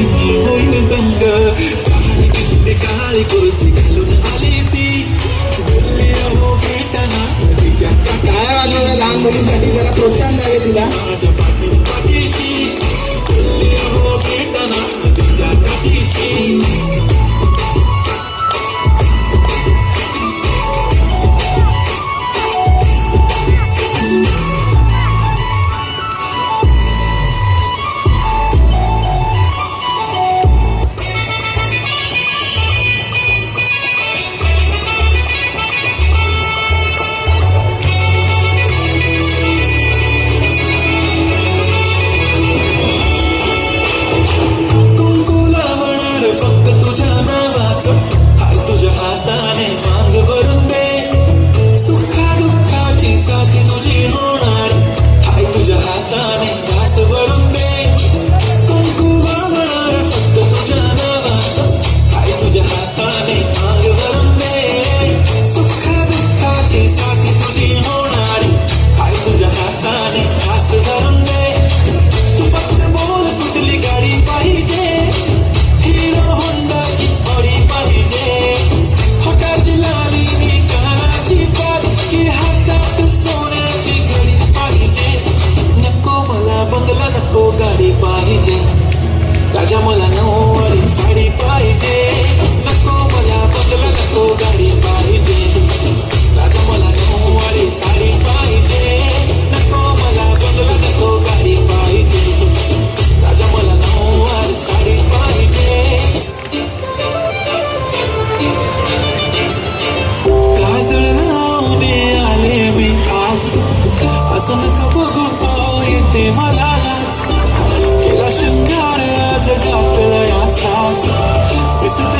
आणि मी होईल दंग. काळी कुर्ती घालून आली ती, बोलली अहो भेटना तिच्या काय वाजवलं लहान मुलींसाठी, जरा प्रोत्साहन द्यावे तिला. माझ्या पाठीशी, बोलली अहो भेटना तिच्या पाठीशी. राजा मला नऊवारी साडी पाहिजे, नको मला बंगला, नको गाडी पाहिजे. राजा मला नऊवारी साडी पाहिजे, नको मला बंगला, नको गाडी पाहिजे. राजा मला नऊवारी साडी पाहिजे. काजळ लावणे आले मी आज, असं नका बघू येते मला लाज. केला शृंगार आज घातला असाच, दिसत